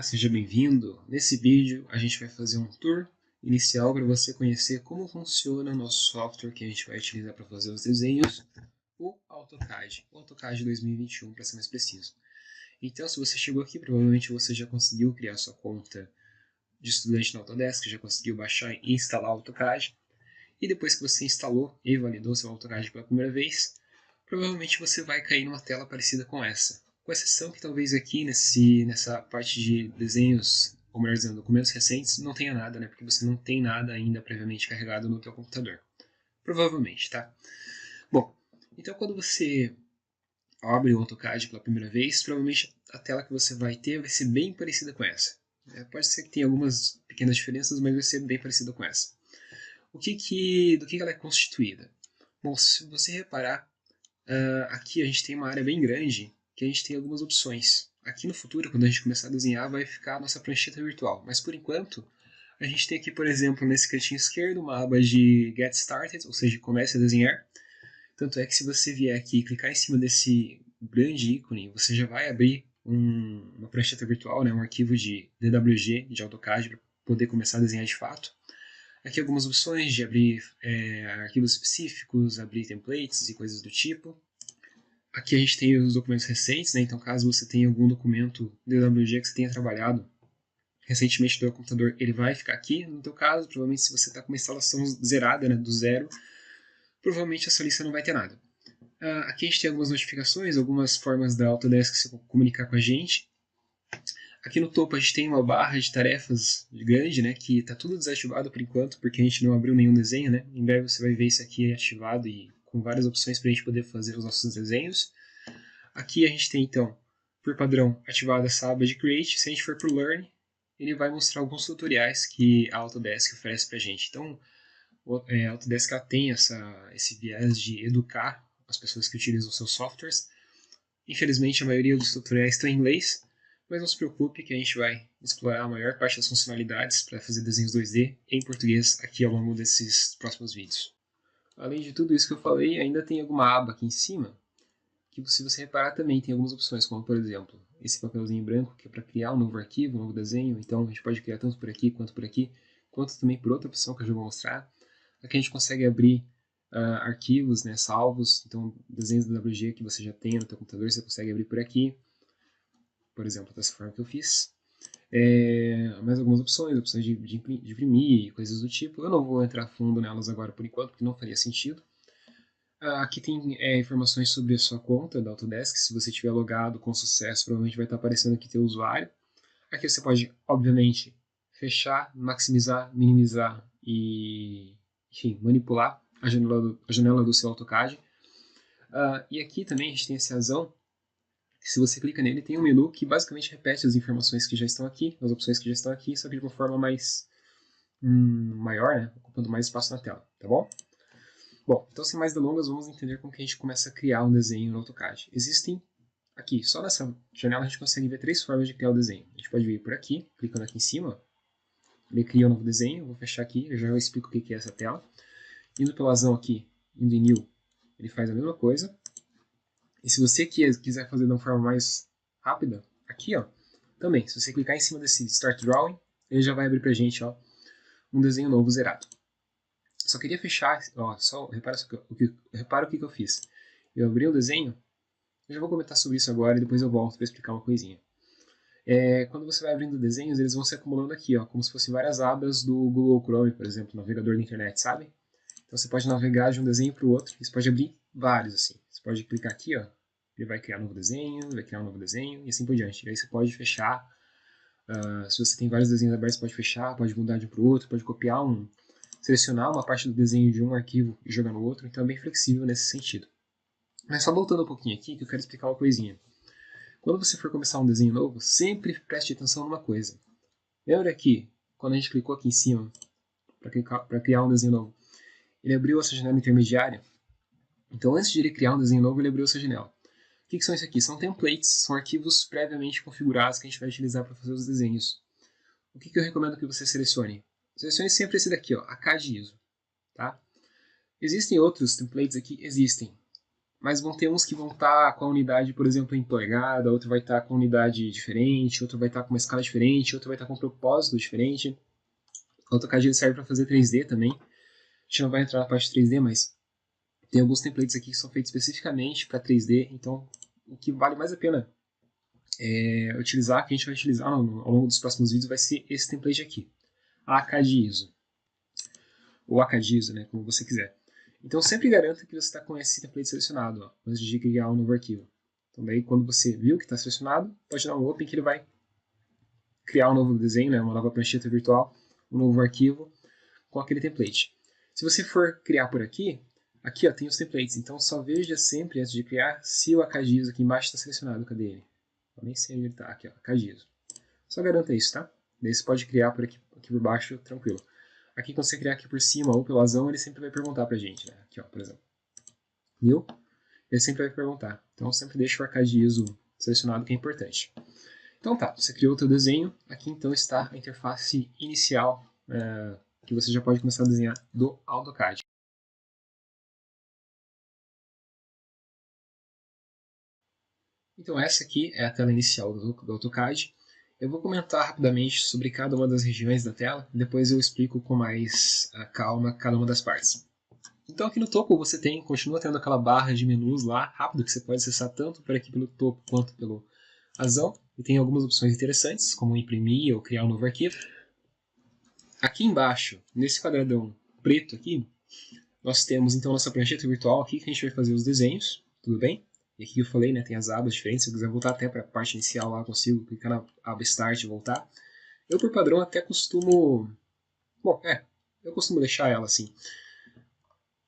Olá, seja bem-vindo. Nesse vídeo a gente vai fazer um tour inicial para você conhecer como funciona o nosso software que a gente vai utilizar para fazer os desenhos, o AutoCAD 2021 para ser mais preciso. Então, se você chegou aqui, provavelmente você já conseguiu criar sua conta de estudante na Autodesk, já conseguiu baixar e instalar o AutoCAD, e depois que você instalou e validou seu AutoCAD pela primeira vez, provavelmente você vai cair numa tela parecida com essa. Com exceção que talvez aqui nessa parte de desenhos, ou melhor dizendo, documentos recentes, não tenha nada, né? Porque você não tem nada ainda previamente carregado no teu computador. Provavelmente, tá? Bom, então quando você abre o AutoCAD pela primeira vez, provavelmente a tela que você vai ter vai ser bem parecida com essa. Pode ser que tenha algumas pequenas diferenças, mas vai ser bem parecida com essa. Do que ela é constituída? Bom, se você reparar, aqui a gente tem uma área bem grande que a gente tem algumas opções. Aqui no futuro, quando a gente começar a desenhar, vai ficar a nossa prancheta virtual. Mas por enquanto, a gente tem aqui, por exemplo, nesse cantinho esquerdo, uma aba de Get Started, ou seja, comece a desenhar. Tanto é que se você vier aqui e clicar em cima desse grande ícone, você já vai abrir uma prancheta virtual, né, um arquivo de DWG, de AutoCAD, para poder começar a desenhar de fato. Aqui algumas opções de abrir arquivos específicos, abrir templates e coisas do tipo. Aqui a gente tem os documentos recentes, né? Então caso você tenha algum documento DWG que você tenha trabalhado recentemente no seu computador, ele vai ficar aqui. No teu caso, provavelmente se você está com uma instalação zerada, né, do zero, provavelmente essa lista não vai ter nada. Aqui a gente tem algumas notificações, algumas formas da Autodesk se comunicar com a gente. Aqui no topo a gente tem uma barra de tarefas grande, né, que está tudo desativado por enquanto, porque a gente não abriu nenhum desenho, né? Em breve você vai ver isso aqui ativado e com várias opções para a gente poder fazer os nossos desenhos. Aqui a gente tem então, por padrão, ativada essa aba de Create. Se a gente for para o Learn, ele vai mostrar alguns tutoriais que a Autodesk oferece para a gente. Então, a Autodesk tem esse viés de educar as pessoas que utilizam seus softwares. Infelizmente, a maioria dos tutoriais estão em inglês, mas não se preocupe que a gente vai explorar a maior parte das funcionalidades para fazer desenhos 2D em português aqui ao longo desses próximos vídeos. Além de tudo isso que eu falei, ainda tem alguma aba aqui em cima que, se você reparar, também tem algumas opções, como por exemplo, esse papelzinho branco que é para criar um novo arquivo, um novo desenho. Então a gente pode criar tanto por aqui, quanto também por outra opção que eu já vou mostrar. Aqui a gente consegue abrir arquivos, né, salvos, então desenhos da WG que você já tem no seu computador, você consegue abrir por aqui, por exemplo, dessa forma que eu fiz. Mais algumas opções de imprimir e coisas do tipo. Eu não vou entrar a fundo nelas agora por enquanto, porque não faria sentido. Aqui tem informações sobre a sua conta da Autodesk. Se você tiver logado com sucesso, provavelmente vai estar aparecendo aqui teu usuário. Aqui você pode, obviamente, fechar, maximizar, minimizar e, enfim, manipular a janela do seu AutoCAD. E aqui também a gente tem esse azão. Se você clica nele, tem um menu que basicamente repete as informações que já estão aqui, as opções que já estão aqui, só que de uma forma mais maior, né? Ocupando mais espaço na tela, tá bom? Bom, então sem mais delongas, vamos entender como que a gente começa a criar um desenho no AutoCAD. Existem aqui, só nessa janela a gente consegue ver 3 formas de criar o desenho. A gente pode vir por aqui, clicando aqui em cima, ele cria um novo desenho. Vou fechar aqui, eu já explico o que é essa tela. Indo pelo azão aqui, indo em New, ele faz a mesma coisa. E se você quiser fazer de uma forma mais rápida, aqui ó, também, se você clicar em cima desse Start Drawing, ele já vai abrir pra gente ó, um desenho novo zerado. Só queria fechar, ó, só repara o que eu fiz. Eu abri o desenho, eu já vou comentar sobre isso agora e depois eu volto para explicar uma coisinha. Quando você vai abrindo desenhos, eles vão se acumulando aqui, ó, como se fossem várias abas do Google Chrome, por exemplo, navegador da internet, sabe? Então você pode navegar de um desenho para o outro, e você pode abrir vários assim. Você pode clicar aqui, ó, ele vai criar um novo desenho, vai criar um novo desenho e assim por diante. E aí você pode fechar, se você tem vários desenhos abertos, você pode fechar, pode mudar de um para o outro, pode copiar selecionar uma parte do desenho de um arquivo e jogar no outro, então é bem flexível nesse sentido. Mas só voltando um pouquinho aqui, que eu quero explicar uma coisinha. Quando você for começar um desenho novo, sempre preste atenção numa coisa. Lembra que, quando a gente clicou aqui em cima, para criar um desenho novo, ele abriu essa janela intermediária? Então, antes de ele criar um desenho novo, ele abriu essa janela. O que são isso aqui? São templates, são arquivos previamente configurados que a gente vai utilizar para fazer os desenhos. O que eu recomendo que você selecione? Selecione sempre esse daqui, ó, a CAD ISO. Tá? Existem outros templates aqui? Existem. mas vão ter uns que vão estar com a unidade, por exemplo, empregada, outro vai estar com a unidade diferente, outro vai estar com uma escala diferente, outro vai estar com um propósito diferente. O AutoCAD ele serve para fazer 3D também. A gente não vai entrar na parte de 3D, mas tem alguns templates aqui que são feitos especificamente para 3D, então o que vale mais a pena utilizar, que a gente vai utilizar ao longo dos próximos vídeos, vai ser esse template aqui, ACAD ISO, ou ACAD ISO, né, como você quiser. Então sempre garanta que você está com esse template selecionado, ó, antes de criar um novo arquivo. Então daí quando você viu que está selecionado, pode dar um open que ele vai criar um novo desenho, né, uma nova prancheta virtual, um novo arquivo com aquele template. Se você for criar por aqui, aqui ó, tem os templates, então só veja sempre antes de criar se o ACAD ISO aqui embaixo está selecionado. Cadê ele? Eu nem sei onde ele está. Aqui, ó, ACAD ISO. Só garanta isso, tá? Daí você pode criar por aqui por baixo, tranquilo. Aqui, quando você criar aqui por cima ou pelo azão, ele sempre vai perguntar pra gente, né? Aqui, ó, por exemplo. Viu? Ele sempre vai perguntar. Então, sempre deixa o ACAD ISO selecionado, que é importante. Então tá, você criou o teu desenho. Aqui, então, está a interface inicial que você já pode começar a desenhar do AutoCAD. Então essa aqui é a tela inicial do AutoCAD. Eu vou comentar rapidamente sobre cada uma das regiões da tela, depois eu explico com mais calma cada uma das partes. Então aqui no topo você continua tendo aquela barra de menus lá, rápido, que você pode acessar tanto por aqui pelo topo quanto pelo azão. E tem algumas opções interessantes, como imprimir ou criar um novo arquivo. Aqui embaixo, nesse quadradão preto aqui, nós temos então nossa prancheta virtual aqui, que a gente vai fazer os desenhos, tudo bem? E aqui eu falei, né, tem as abas diferentes, se eu quiser voltar até para a parte inicial lá, eu consigo clicar na aba Start e voltar. Eu, por padrão, até costumo... Bom, eu costumo deixar ela assim.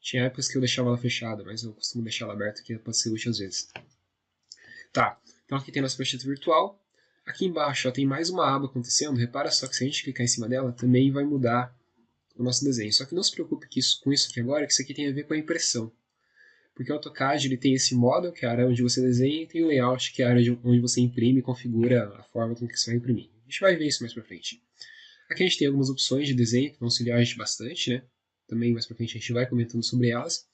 Tinha épocas que eu deixava ela fechada, mas eu costumo deixar ela aberta, que pode ser útil às vezes. Tá, então aqui tem nossa prancheta virtual. Aqui embaixo ó, tem mais uma aba acontecendo. Repara só que se a gente clicar em cima dela, também vai mudar o nosso desenho. Só que não se preocupe com isso aqui agora, que isso aqui tem a ver com a impressão. Porque o AutoCAD ele tem esse modo, que é a área onde você desenha, e tem o layout, que é a área onde você imprime e configura a forma com que você vai imprimir. A gente vai ver isso mais pra frente. Aqui a gente tem algumas opções de desenho que vão auxiliar a gente bastante, né? Também mais pra frente a gente vai comentando sobre elas.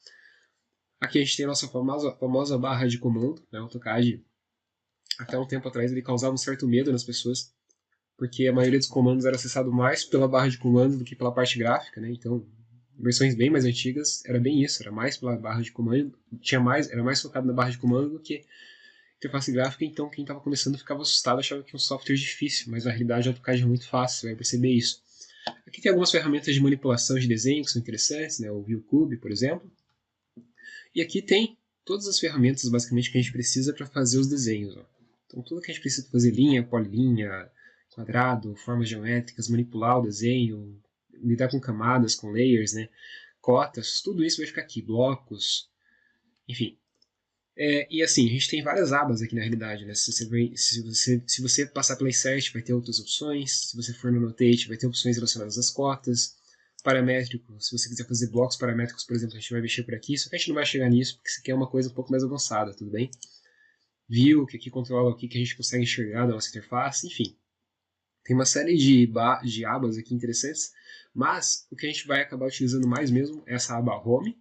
Aqui a gente tem a nossa famosa barra de comando, né? O AutoCAD, até um tempo atrás, ele causava um certo medo nas pessoas, porque a maioria dos comandos era acessado mais pela barra de comando do que pela parte gráfica, né? Então, versões bem mais antigas, era bem isso, era mais pela barra de comando, era mais focado na barra de comando do que interface gráfica, então quem estava começando ficava assustado, achava que é um software difícil, mas na realidade o AutoCAD é muito fácil, você vai perceber isso. Aqui tem algumas ferramentas de manipulação de desenho que são interessantes, né, o ViewCube, por exemplo. E aqui tem todas as ferramentas, basicamente, que a gente precisa para fazer os desenhos. Ó. Então tudo que a gente precisa fazer, linha, polilinha, quadrado, formas geométricas, manipular o desenho, lidar com camadas, com layers, né? Cotas, tudo isso vai ficar aqui, blocos, enfim. E assim, a gente tem várias abas aqui na realidade, né? Se você passar pela Insert, vai ter outras opções. Se você for no Annotate, vai ter opções relacionadas às cotas. Paramétrico, se você quiser fazer blocos paramétricos, por exemplo, a gente vai mexer por aqui. Só que a gente não vai chegar nisso, porque isso aqui é uma coisa um pouco mais avançada, tudo bem? View, que aqui controla o que a gente consegue enxergar da nossa interface, enfim. Tem uma série de abas aqui interessantes, mas o que a gente vai acabar utilizando mais mesmo é essa aba Home,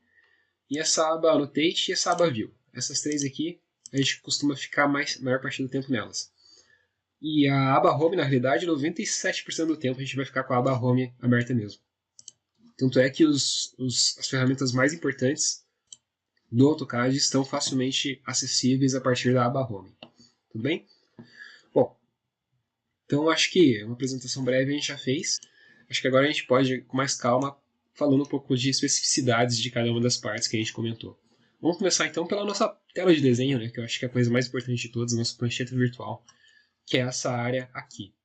e essa aba Annotate e essa aba View. Essas três aqui, a gente costuma ficar a maior parte do tempo nelas. E a aba Home, na realidade, 97% do tempo a gente vai ficar com a aba Home aberta mesmo. Tanto é que as ferramentas mais importantes do AutoCAD estão facilmente acessíveis a partir da aba Home. Tudo bem? Bom, então acho que uma apresentação breve a gente já fez. Acho que agora a gente pode, com mais calma, falando um pouco de especificidades de cada uma das partes que a gente comentou. Vamos começar então pela nossa tela de desenho, né, que eu acho que é a coisa mais importante de todas, a nossa prancheta virtual, que é essa área aqui.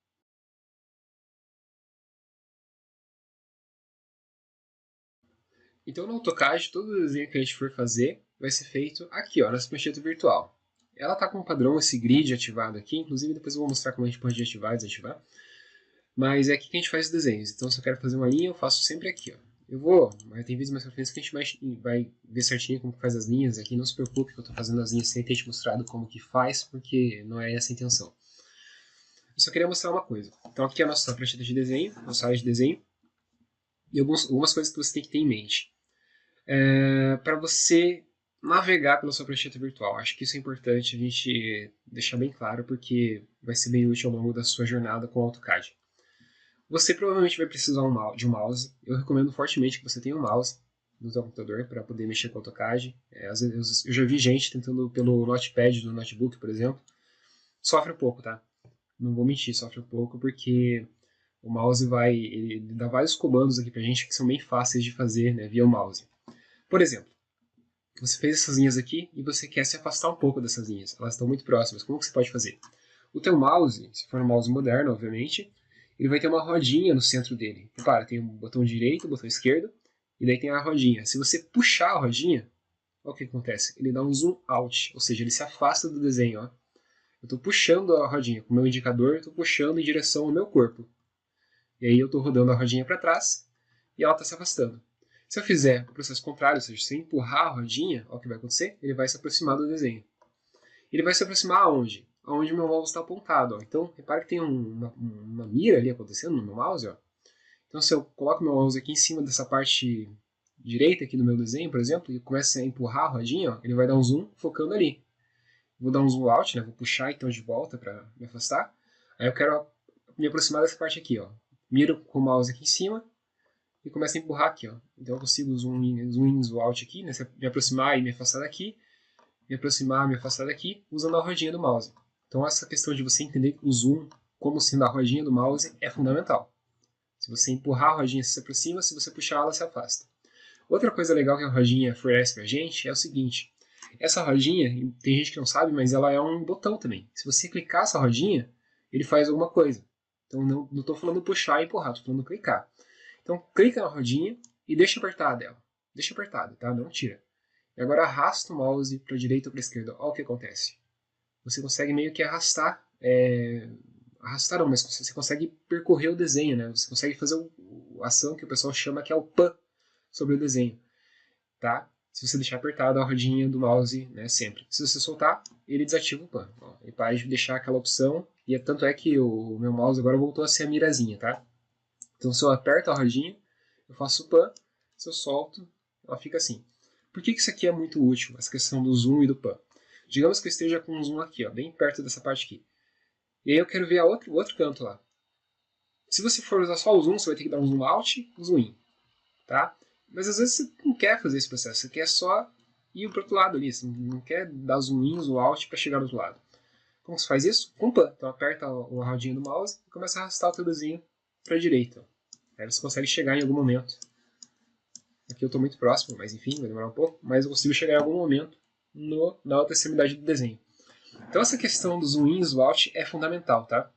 Então no AutoCAD, todo desenho que a gente for fazer vai ser feito aqui, ó, nessa prancheta virtual. Ela está com um padrão, esse grid ativado aqui, inclusive depois eu vou mostrar como a gente pode ativar e desativar. Mas é aqui que a gente faz os desenhos. Então se eu quero fazer uma linha, eu faço sempre aqui, ó. Mas tem vídeos mais pra frente que a gente vai ver certinho como faz as linhas. Aqui não se preocupe que eu estou fazendo as linhas sem ter te mostrado como que faz, porque não é essa a intenção. Eu só queria mostrar uma coisa. Então aqui é a nossa prancheta de desenho, nossa área de desenho. E algumas coisas que você tem que ter em mente. Para você navegar pela sua prancheta virtual. Acho que isso é importante a gente deixar bem claro, porque vai ser bem útil ao longo da sua jornada com o AutoCAD. Você provavelmente vai precisar de um mouse. Eu recomendo fortemente que você tenha um mouse no seu computador para poder mexer com o AutoCAD. Às vezes, eu já vi gente tentando pelo Notepad do notebook, por exemplo. Sofre um pouco, tá? Não vou mentir, sofre um pouco, porque o mouse ele dá vários comandos aqui pra gente que são bem fáceis de fazer, né, via o mouse. Por exemplo, você fez essas linhas aqui e você quer se afastar um pouco dessas linhas. Elas estão muito próximas. Como que você pode fazer? O teu mouse, se for um mouse moderno, obviamente, ele vai ter uma rodinha no centro dele. Repara, tem o botão direito, o botão esquerdo, e daí tem a rodinha. Se você puxar a rodinha, olha o que acontece. Ele dá um zoom out, ou seja, ele se afasta do desenho. Ó. Eu estou puxando a rodinha com o meu indicador, eu estou puxando em direção ao meu corpo. E aí eu estou rodando a rodinha para trás e ela está se afastando. Se eu fizer o processo contrário, ou seja, se eu empurrar a rodinha, olha o que vai acontecer, ele vai se aproximar do desenho. Ele vai se aproximar aonde? Aonde o meu mouse está apontado. Ó. Então, repare que tem uma mira ali acontecendo no meu mouse. Ó. Então, se eu coloco meu mouse aqui em cima dessa parte direita aqui do meu desenho, por exemplo, e começo a empurrar a rodinha, ó, ele vai dar um zoom focando ali. Vou dar um zoom out, né? Vou puxar então de volta para me afastar. Aí eu quero me aproximar dessa parte aqui. Ó. Miro com o mouse aqui em cima e começo a empurrar aqui. Ó. Então eu consigo zoom in, zoom out aqui, né? Me aproximar e me afastar daqui. Me aproximar, me afastar daqui, usando a rodinha do mouse. Então essa questão de você entender o zoom como sendo a rodinha do mouse é fundamental. Se você empurrar a rodinha, você se aproxima, se você puxar ela, se afasta. Outra coisa legal que a rodinha oferece pra gente é o seguinte. Essa rodinha, tem gente que não sabe, mas ela é um botão também. Se você clicar essa rodinha, ele faz alguma coisa. Então não estou falando puxar e empurrar, estou falando clicar. Então clica na rodinha e deixa apertada ela. Deixa apertada, tá? Não tira. E agora arrasta o mouse para a direita ou para a esquerda. Olha o que acontece. Você consegue meio que arrastar, arrastar não, mas você consegue percorrer o desenho, né? Você consegue fazer a ação que o pessoal chama que é o pan sobre o desenho, tá? Se você deixar apertado a rodinha do mouse, né, sempre. Se você soltar, ele desativa o pan. Ó, ele para de deixar aquela opção, e tanto é que o meu mouse agora voltou a ser a mirazinha, tá? Então se eu aperto a rodinha, eu faço o pan, se eu solto, ela fica assim. Por que isso aqui é muito útil, essa questão do zoom e do pan? Digamos que eu esteja com um zoom aqui, ó, bem perto dessa parte aqui. E aí eu quero ver o outro canto lá. Se você for usar só o zoom, você vai ter que dar um zoom out e um zoom in. Tá? Mas às vezes você não quer fazer esse processo, você quer só ir para o outro lado ali, você não quer dar zoom in, zoom out para chegar do outro lado. Como você faz isso? Com pan. Então aperta a rodinha do mouse e começa a arrastar o teu desenho para a direita. Aí você consegue chegar em algum momento. Aqui eu estou muito próximo, mas enfim, vai demorar um pouco. Mas eu consigo chegar em algum momento na outra extremidade do desenho. Então essa questão do zoom in e zoom out é fundamental, tá?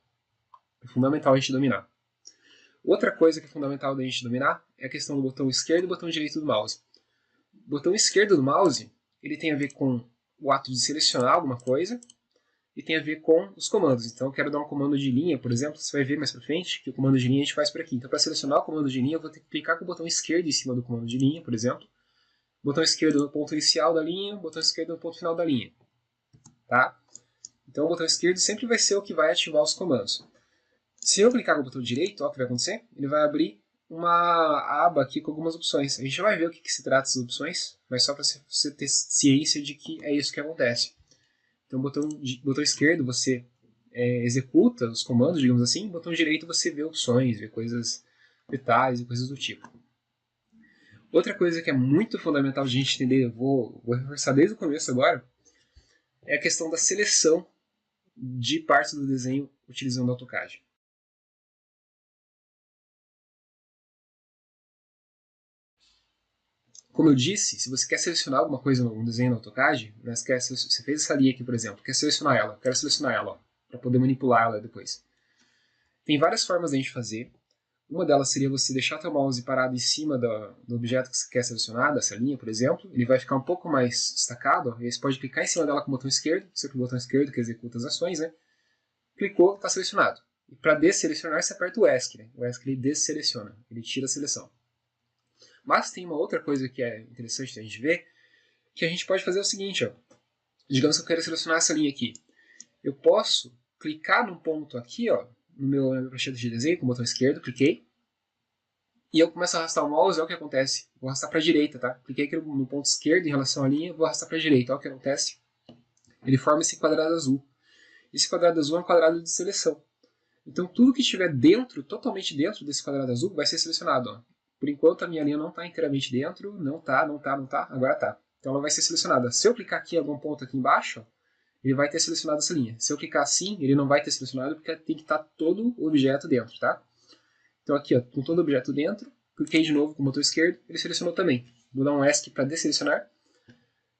É fundamental a gente dominar. Outra coisa que é fundamental da gente dominar é a questão do botão esquerdo e botão direito do mouse. O botão esquerdo do mouse ele tem a ver com o ato de selecionar alguma coisa e tem a ver com os comandos. Então eu quero dar um comando de linha, por exemplo, você vai ver mais para frente que o comando de linha a gente faz por aqui. Então para selecionar o comando de linha eu vou ter que clicar com o botão esquerdo em cima do comando de linha, por exemplo. Botão esquerdo no ponto inicial da linha, botão esquerdo no ponto final da linha. Tá? Então o botão esquerdo sempre vai ser o que vai ativar os comandos. Se eu clicar no botão direito, olha o que vai acontecer. Ele vai abrir uma aba aqui com algumas opções. A gente já vai ver o que se trata dessas opções, mas só para você ter ciência de que é isso que acontece. Então, botão esquerdo você executa os comandos, digamos assim. Botão direito você vê opções, vê coisas, detalhes e coisas do tipo. Outra coisa que é muito fundamental de a gente entender, vou reforçar desde o começo agora, é a questão da seleção de partes do desenho utilizando o AutoCAD. Como eu disse, se você quer selecionar alguma coisa no desenho no AutoCAD, né, você fez essa linha aqui, por exemplo, quer selecionar ela, quero selecionar ela, para poder manipular ela depois. Tem várias formas de a gente fazer. Uma delas seria você deixar seu mouse parado em cima do objeto que você quer selecionar, dessa linha, por exemplo. Ele vai ficar um pouco mais destacado. Ó, e aí você pode clicar em cima dela com o botão esquerdo, sempre o botão esquerdo que executa as ações, né? Clicou, está selecionado. E para desselecionar, você aperta o ESC, né? O ESC ele desseleciona, ele tira a seleção. Mas tem uma outra coisa que é interessante a gente ver, que a gente pode fazer o seguinte, ó. Digamos que eu quero selecionar essa linha aqui. Eu posso clicar num ponto aqui, ó, na minha prancheta de desenho, com o botão esquerdo, cliquei. e eu começo a arrastar o mouse, olha o que acontece. Vou arrastar para a direita, tá? Cliquei aqui no ponto esquerdo em relação à linha, vou arrastar para a direita, olha o que acontece. Ele forma esse quadrado azul. Esse quadrado azul é um quadrado de seleção. Então tudo que estiver dentro, totalmente dentro desse quadrado azul, vai ser selecionado. Ó. Por enquanto a minha linha não está inteiramente dentro, não está, agora está. Então ela vai ser selecionada. Se eu clicar aqui em algum ponto aqui embaixo, ele vai ter selecionado essa linha. Se eu clicar assim, ele não vai ter selecionado porque tem que estar todo o objeto dentro, tá? Então aqui, ó, com todo o objeto dentro, cliquei de novo com o botão esquerdo, ele selecionou também. Vou dar um ESC para desselecionar.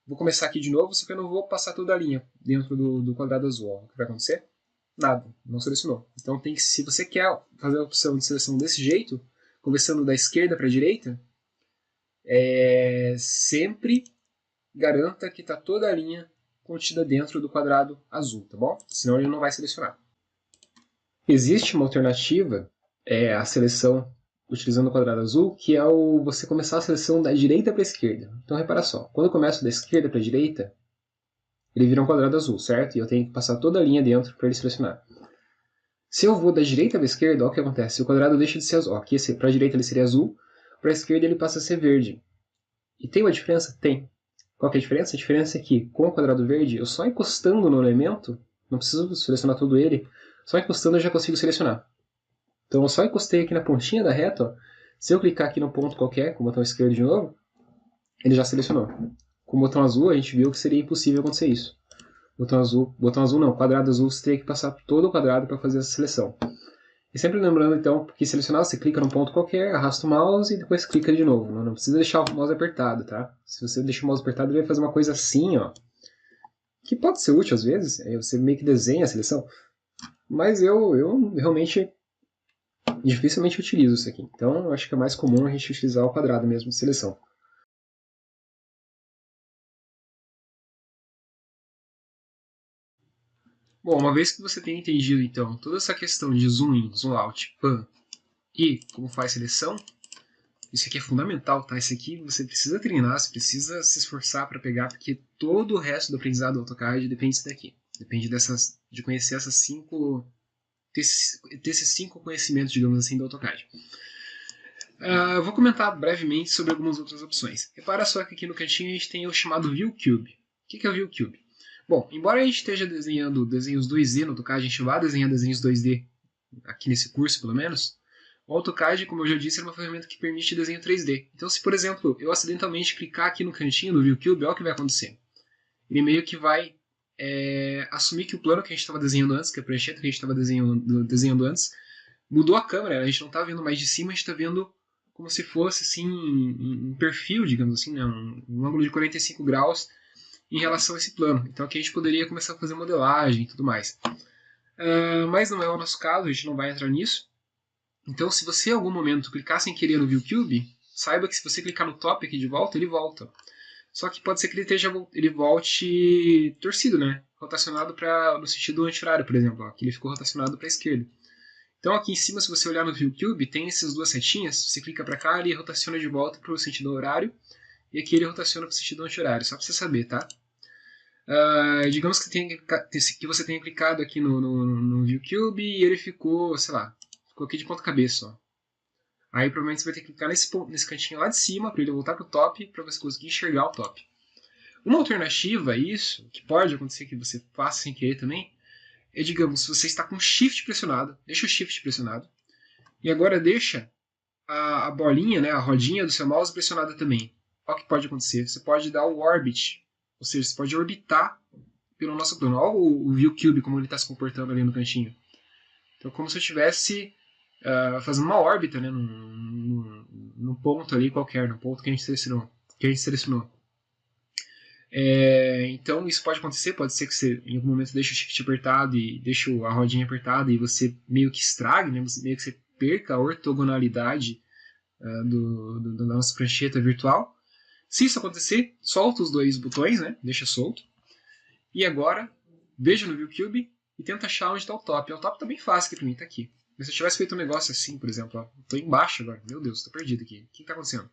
Vou começar aqui de novo, só que eu não vou passar toda a linha dentro do quadrado azul. Ó. O que vai acontecer? Nada, não selecionou. Então, se você quer fazer a opção de seleção desse jeito, começando da esquerda para a direita, sempre garanta que está toda a linha contida dentro do quadrado azul, tá bom? Senão ele não vai selecionar. Existe uma alternativa à seleção utilizando o quadrado azul, que é você começar a seleção da direita para a esquerda. Então, repara só, quando eu começo da esquerda para a direita, ele vira um quadrado azul, certo? E eu tenho que passar toda a linha dentro para ele selecionar. Se eu vou da direita para a esquerda, olha o que acontece. O quadrado deixa de ser azul. Aqui, para a direita ele seria azul, para a esquerda ele passa a ser verde. E tem uma diferença? Tem. Qual que é a diferença? A diferença é que, com o quadrado verde, eu só encostando no elemento, não preciso selecionar todo ele, só encostando eu já consigo selecionar. Então eu só encostei aqui na pontinha da reta, ó. Se eu clicar aqui no ponto qualquer, com o botão esquerdo de novo, ele já selecionou. Com o botão azul a gente viu que seria impossível acontecer isso. Botão azul não, quadrado azul você teria que passar todo o quadrado para fazer essa seleção. E sempre lembrando então que selecionar, você clica num ponto qualquer, arrasta o mouse e depois clica de novo. Não precisa deixar o mouse apertado, tá? Se você deixar o mouse apertado, ele vai fazer uma coisa assim, ó. Que pode ser útil às vezes, você meio que desenha a seleção. Mas eu realmente dificilmente utilizo isso aqui. Então, eu acho que é mais comum a gente utilizar o quadrado mesmo de seleção. Bom, uma vez que você tem entendido, então, toda essa questão de zoom in, zoom out, pan e como faz seleção, isso aqui é fundamental, tá? Isso aqui você precisa treinar, você precisa se esforçar para pegar, porque todo o resto do aprendizado do AutoCAD depende disso daqui. Depende de conhecer ter esses 5 conhecimentos, digamos assim, do AutoCAD. Eu vou comentar brevemente sobre algumas outras opções. Repara só que aqui no cantinho a gente tem o chamado ViewCube. O que é o ViewCube? Bom, embora a gente esteja desenhando desenhos 2D no AutoCAD, a gente vai desenhar desenhos 2D aqui nesse curso, pelo menos, o AutoCAD, como eu já disse, é uma ferramenta que permite desenho 3D. Então, se, por exemplo, eu acidentalmente clicar aqui no cantinho do ViewCube, olha o que vai acontecer. Ele meio que vai assumir que o plano que a gente estava desenhando antes, que a prancheta que a gente estava desenhando antes, mudou a câmera. A gente não está vendo mais de cima, a gente está vendo como se fosse assim um perfil, digamos assim, né? um ângulo de 45 graus em relação a esse plano. Então aqui a gente poderia começar a fazer modelagem e tudo mais. Mas não é o nosso caso, a gente não vai entrar nisso. Então se você em algum momento clicar sem querer no ViewCube, saiba que se você clicar no top aqui de volta, ele volta. Só que pode ser que ele volte torcido, né? Rotacionado no sentido anti-horário, por exemplo. Ó, que ele ficou rotacionado para a esquerda. Então aqui em cima, se você olhar no ViewCube, tem essas duas setinhas. Você clica para cá, ele rotaciona de volta para o sentido horário. E aqui ele rotaciona para o sentido anti-horário. Só para você saber, tá? Digamos que você tenha clicado aqui no ViewCube e ele ficou, sei lá, ficou aqui de ponta cabeça. Ó. Aí provavelmente você vai ter que clicar nesse cantinho lá de cima para ele voltar para o top, para você conseguir enxergar o top. Uma alternativa a isso, que pode acontecer que você faça sem querer também, é, digamos, se você está com o Shift pressionado, deixa o Shift pressionado, e agora deixa a bolinha, né, a rodinha do seu mouse pressionada também. Olha o que pode acontecer. Você pode dar o Orbit, ou seja, você pode orbitar pelo nosso plano. Olha o ViewCube, como ele está se comportando ali no cantinho. Então, como se eu estivesse fazendo uma órbita, né, num ponto ali qualquer, no ponto que a gente selecionou. Então isso pode acontecer, pode ser que você em algum momento deixe o shift apertado e deixe a rodinha apertada e você meio que estrague, né? Meio que você perca a ortogonalidade da nossa prancheta virtual. Se isso acontecer, solta os dois botões, né? Deixa solto. E agora, veja no ViewCube e tenta achar onde está o top. O top está bem fácil aqui para mim, está aqui. Mas se eu tivesse feito um negócio assim, por exemplo, estou embaixo agora, meu Deus, estou perdido aqui. O que está acontecendo?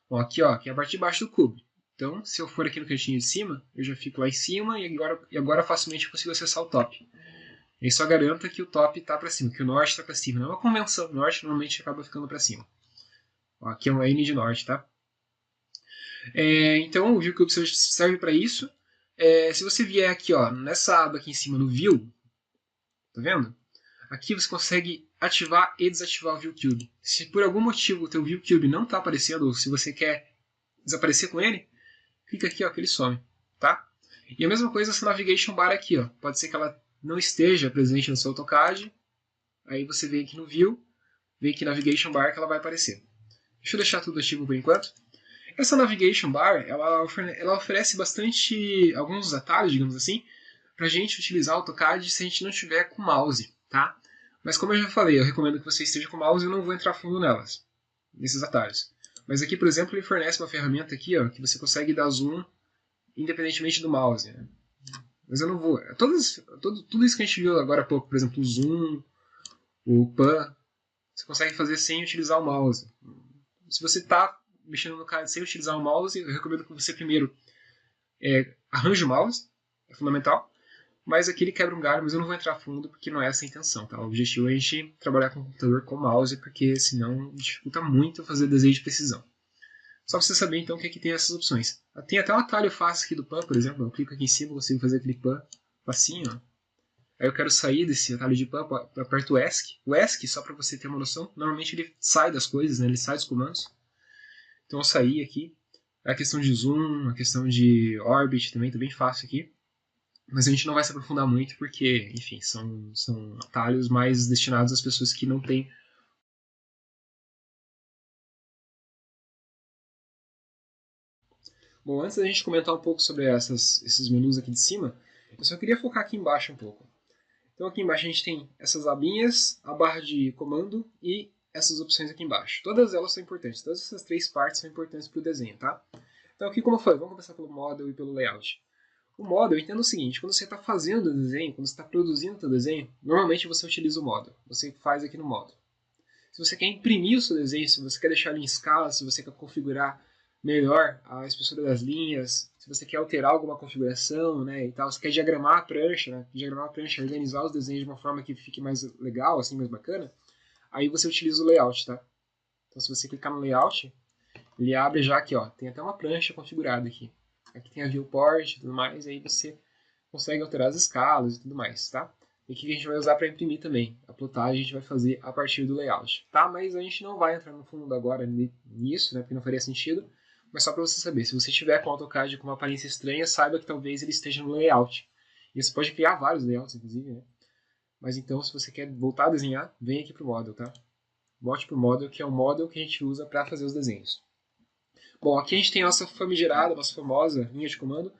Bom, aqui é a parte de baixo do cubo. Então, se eu for aqui no cantinho de cima, eu já fico lá em cima e agora facilmente eu consigo acessar o top. E só garanta que o top está para cima, que o norte está para cima. Não é uma convenção, o norte normalmente acaba ficando para cima. Ó, aqui é uma N de norte, tá? Então o View Cube serve para isso. Se você vier aqui, ó, nessa aba aqui em cima no View, tá vendo? Aqui você consegue ativar e desativar o View Cube. Se por algum motivo o teu View Cube não está aparecendo, ou se você quer desaparecer com ele, clica aqui, ó, que ele some, tá? E a mesma coisa essa Navigation Bar aqui, ó. Pode ser que ela não esteja presente no seu AutoCAD. Aí você vem aqui no View, vem aqui Navigation Bar que ela vai aparecer. Deixa eu deixar tudo ativo por enquanto. Essa Navigation Bar, ela oferece bastante, alguns atalhos, digamos assim, para a gente utilizar o AutoCAD se a gente não tiver com mouse, tá? Mas como eu já falei, eu recomendo que você esteja com mouse e eu não vou entrar fundo nelas, nesses atalhos. Mas aqui, por exemplo, ele fornece uma ferramenta aqui, ó, que você consegue dar zoom independentemente do mouse, né? Mas eu não vou. Tudo isso que a gente viu agora há pouco, por exemplo, o zoom, o pan, você consegue fazer sem utilizar o mouse. Se você está mexendo no CAD sem utilizar o mouse, eu recomendo que você primeiro arranje o mouse, é fundamental. Mas aqui ele quebra um galho, mas eu não vou entrar fundo porque não é essa a intenção, tá? O objetivo é a gente trabalhar com o computador com mouse, porque senão dificulta muito fazer desenho de precisão. Só para você saber então que aqui tem essas opções. Tem até um atalho fácil aqui do pan, por exemplo. Eu clico aqui em cima, consigo fazer aquele pan facinho, ó. Aí eu quero sair desse atalho de pan, aperto o ESC. O ESC, só para você ter uma noção, normalmente ele sai das coisas, né? Ele sai dos comandos. Então eu saí aqui. A questão de zoom, a questão de orbit também tá bem fácil aqui. Mas a gente não vai se aprofundar muito porque, enfim, são atalhos mais destinados às pessoas que não têm. Bom, antes da gente comentar um pouco sobre esses menus aqui de cima, eu só queria focar aqui embaixo um pouco. Então aqui embaixo a gente tem essas abinhas, a barra de comando e essas opções aqui embaixo. Todas elas são importantes, todas essas três partes são importantes para o desenho, tá? Então aqui, como eu falei, vamos começar pelo model e pelo layout. O model, eu entendo o seguinte, quando você está fazendo o desenho, quando você está produzindo o seu desenho, normalmente você utiliza o model. Você faz aqui no model. Se você quer imprimir o seu desenho, se você quer deixar ele em escala, se você quer configurar melhor a espessura das linhas, se você quer alterar alguma configuração, né, e tal, se quer diagramar a prancha, né, diagramar a prancha, organizar os desenhos de uma forma que fique mais legal, assim, mais bacana, aí você utiliza o layout, tá? Então se você clicar no layout, ele abre já aqui, ó, tem até uma prancha configurada aqui. Aqui tem a viewport e tudo mais, aí você consegue alterar as escalas e tudo mais, tá? E aqui que a gente vai usar para imprimir também. A plotagem a gente vai fazer a partir do layout, tá? Mas a gente não vai entrar no fundo agora nisso, né? Porque não faria sentido. Mas só para você saber, se você tiver com o AutoCAD com uma aparência estranha, saiba que talvez ele esteja no layout. E você pode criar vários layouts, inclusive, né? Mas então, se você quer voltar a desenhar, vem aqui para o Model, tá? Volte para o Model, que é o model que a gente usa para fazer os desenhos. Bom, aqui a gente tem a nossa famigerada, nossa famosa linha de comando,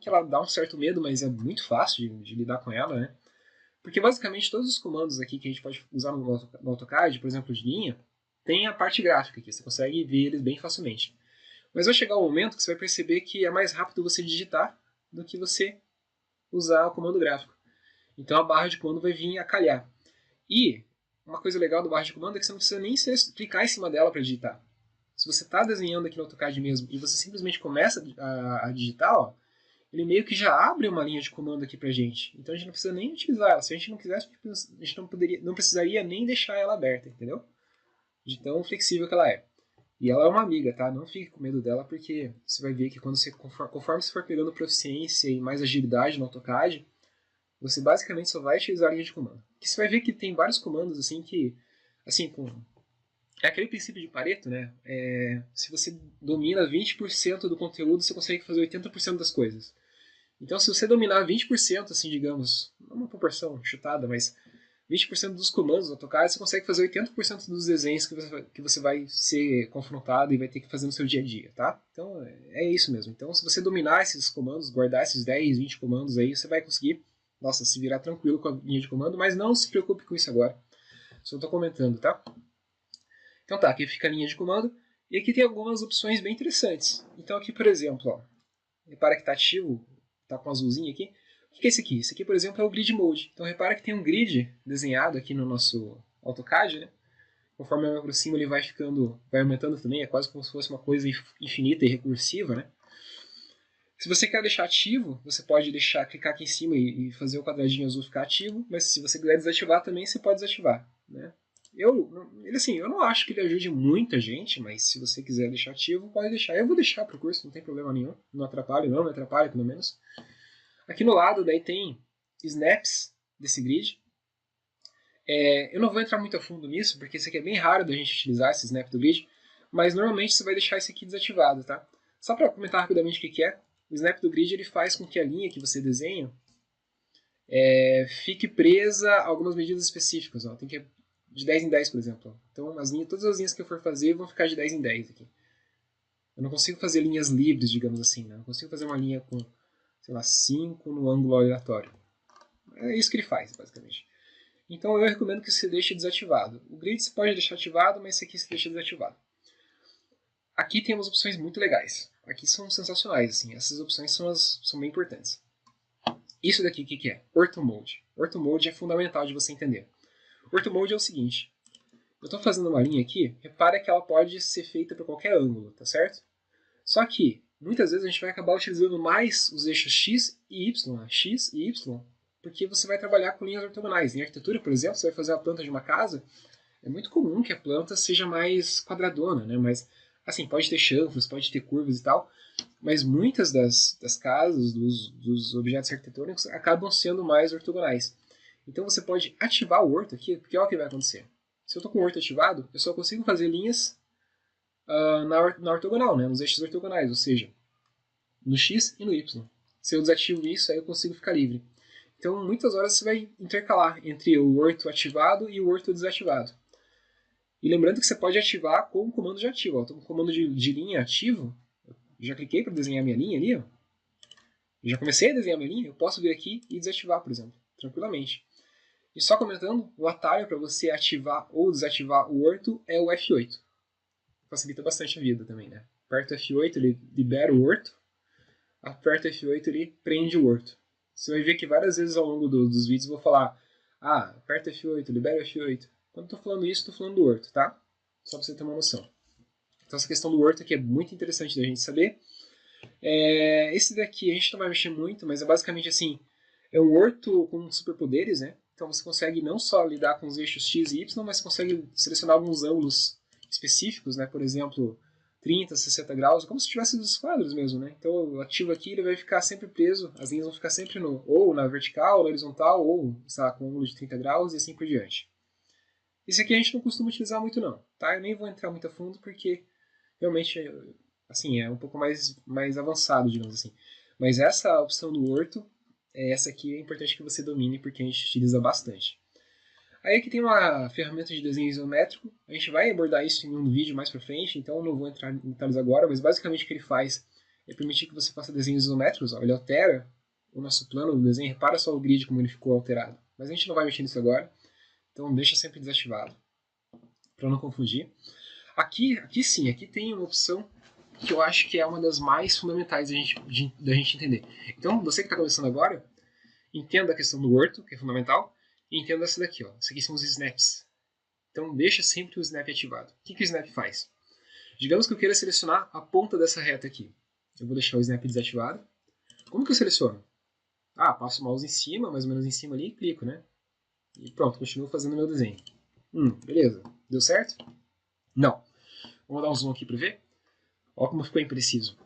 que ela dá um certo medo, mas é muito fácil de lidar com ela, né? Porque basicamente todos os comandos aqui que a gente pode usar no AutoCAD, por exemplo, de linha, tem a parte gráfica aqui, você consegue ver eles bem facilmente. Mas vai chegar um momento que você vai perceber que é mais rápido você digitar do que você usar o comando gráfico. Então a barra de comando vai vir a calhar. E uma coisa legal do barra de comando é que você não precisa nem clicar em cima dela para digitar. Se você está desenhando aqui no AutoCAD mesmo e você simplesmente começa a digitar, ó, ele meio que já abre uma linha de comando aqui pra gente. Então a gente não precisa nem utilizar ela. Se a gente não quisesse, a gente não precisaria nem deixar ela aberta, entendeu? De tão flexível que ela é. E ela é uma amiga, tá? Não fique com medo dela, porque você vai ver que conforme você for pegando proficiência e mais agilidade no AutoCAD, você basicamente só vai utilizar a linha de comando. Porque você vai ver que tem vários comandos assim que, assim, é aquele princípio de Pareto, né? Se você domina 20% do conteúdo, você consegue fazer 80% das coisas. Então, se você dominar 20%, assim, digamos, não uma proporção chutada, mas 20% dos comandos do AutoCAD, você consegue fazer 80% dos desenhos que você vai ser confrontado e vai ter que fazer no seu dia a dia, tá? Então, é isso mesmo. Então, se você dominar esses comandos, guardar esses 10, 20 comandos aí, você vai conseguir, nossa, se virar tranquilo com a linha de comando, mas não se preocupe com isso agora. Só estou comentando, tá? Então tá, aqui fica a linha de comando, e aqui tem algumas opções bem interessantes. Então aqui, por exemplo, ó, repara que está ativo, está com azulzinho aqui. O que é esse aqui? Esse aqui, por exemplo, é o Grid Mode. Então repara que tem um grid desenhado aqui no nosso AutoCAD, né? Conforme eu aproximo, ele vai aumentando também, é quase como se fosse uma coisa infinita e recursiva, né? Se você quer deixar ativo, você pode clicar aqui em cima e fazer o quadradinho azul ficar ativo, mas se você quiser desativar também, você pode desativar, né? Eu não acho que ele ajude muita gente, mas se você quiser deixar ativo, pode deixar. Eu vou deixar para o curso, não tem problema nenhum. Não atrapalha, não me atrapalha, pelo menos. Aqui no lado, daí tem snaps desse grid. Eu não vou entrar muito a fundo nisso, porque isso aqui é bem raro da gente utilizar esse snap do grid, mas normalmente você vai deixar isso aqui desativado, tá? Só para comentar rapidamente o que é, o snap do grid ele faz com que a linha que você desenha fique presa a algumas medidas específicas. Ó. Tem que de 10 em 10, por exemplo. Então, todas as linhas que eu for fazer vão ficar de 10 em 10 aqui. Eu não consigo fazer linhas livres, digamos assim. Né? Eu não consigo fazer uma linha com, sei lá, 5 no ângulo aleatório. É isso que ele faz, basicamente. Então, eu recomendo que você deixe desativado. O grid você pode deixar ativado, mas esse aqui você deixa desativado. Aqui tem umas opções muito legais. Aqui são sensacionais. Assim. Essas opções são bem importantes. Isso daqui, o que é? Ortho Mode. Ortho Mode é fundamental de você entender. Ortho Mode é o seguinte. Eu estou fazendo uma linha aqui, repara que ela pode ser feita para qualquer ângulo, tá certo? Só que, muitas vezes a gente vai acabar utilizando mais os eixos X e Y, porque você vai trabalhar com linhas ortogonais. Em arquitetura, por exemplo, você vai fazer a planta de uma casa, é muito comum que a planta seja mais quadradona, né? Mas, assim, pode ter chanfros, pode ter curvas e tal, mas muitas das casas, dos objetos arquitetônicos, acabam sendo mais ortogonais. Então você pode ativar o orto aqui, porque olha o que vai acontecer. Se eu estou com o orto ativado, eu só consigo fazer linhas na ortogonal, né, nos eixos ortogonais, ou seja, no X e no Y. Se eu desativo isso, aí eu consigo ficar livre. Então, muitas horas você vai intercalar entre o orto ativado e o orto desativado. E lembrando que você pode ativar com o comando de ativo. Estou com o comando de linha ativo. Já cliquei para desenhar minha linha ali. Ó. Já comecei a desenhar minha linha. Eu posso vir aqui e desativar, por exemplo, tranquilamente. E só comentando, o atalho para você ativar ou desativar o orto é o F8. Facilita bastante a vida também, né? Aperta o F8, ele libera o orto. Aperta o F8, ele prende o orto. Você vai ver que várias vezes ao longo dos vídeos eu vou falar aperta F8, libera o F8. Quando eu tô falando isso, estou falando do orto, tá? Só para você ter uma noção. Então essa questão do orto aqui é muito interessante da gente saber. Esse daqui a gente não vai mexer muito, mas é basicamente assim, é um orto com superpoderes, né? Então você consegue não só lidar com os eixos X e Y, mas você consegue selecionar alguns ângulos específicos, né? Por exemplo, 30, 60 graus, como se tivesse dos quadros mesmo, né? Então eu ativo aqui, ele vai ficar sempre preso, as linhas vão ficar sempre ou na vertical, na horizontal, ou sei com um ângulo de 30 graus e assim por diante. Esse aqui a gente não costuma utilizar muito não, tá? Eu nem vou entrar muito a fundo porque realmente assim, é um pouco mais avançado, digamos assim. Mas essa opção do orto, essa aqui é importante que você domine porque a gente utiliza bastante. Aí aqui tem uma ferramenta de desenho isométrico, a gente vai abordar isso em um vídeo mais pra frente, então não vou entrar em detalhes agora, mas basicamente o que ele faz é permitir que você faça desenhos isométricos, ó, ele altera o nosso plano do desenho, repara só o grid como ele ficou alterado. Mas a gente não vai mexer nisso agora, então deixa sempre desativado, para não confundir. Aqui sim, aqui tem uma opção que eu acho que é uma das mais fundamentais da gente entender. Então, você que está começando agora, entenda a questão do orto, que é fundamental, e entenda essa daqui. Ó. Isso aqui são os snaps. Então, deixa sempre o snap ativado. O que o snap faz? Digamos que eu queira selecionar a ponta dessa reta aqui. Eu vou deixar o snap desativado. Como que eu seleciono? Passo o mouse em cima, mais ou menos em cima ali, e clico, né? E pronto, continuo fazendo o meu desenho. Beleza. Deu certo? Não. Vamos dar um zoom aqui para ver? Olha como ficou impreciso.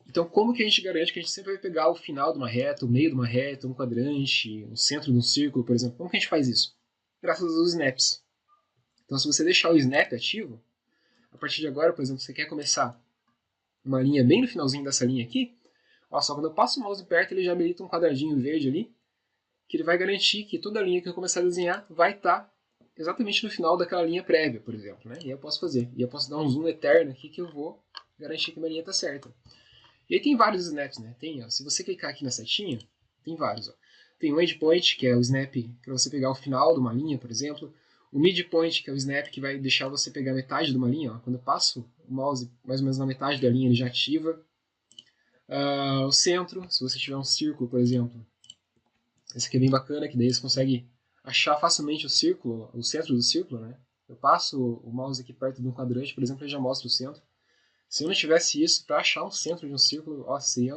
Então, como que a gente garante que a gente sempre vai pegar o final de uma reta, o meio de uma reta, um quadrante, o centro de um círculo, por exemplo? Como que a gente faz isso? Graças aos snaps. Então, se você deixar o snap ativo, a partir de agora, por exemplo, você quer começar uma linha bem no finalzinho dessa linha aqui, só quando eu passo o mouse perto, ele já habilita um quadradinho verde ali, que ele vai garantir que toda linha que eu começar a desenhar vai estar exatamente no final daquela linha prévia, por exemplo. Né? E eu posso fazer. E eu posso dar um zoom eterno aqui que eu vou garantir que minha linha está certa. E aí tem vários snaps, né? Tem, ó, se você clicar aqui na setinha, tem vários. Ó. Tem o endpoint, que é o snap para você pegar o final de uma linha, por exemplo. O midpoint, que é o snap que vai deixar você pegar metade de uma linha. Ó. Quando eu passo o mouse mais ou menos na metade da linha, ele já ativa. O centro, se você tiver um círculo, por exemplo. Esse aqui é bem bacana, que daí você consegue achar facilmente o círculo, o centro do círculo, né? Eu passo o mouse aqui perto de um quadrante, por exemplo, ele já mostra o centro. Se eu não tivesse isso, para achar um centro de um círculo, seria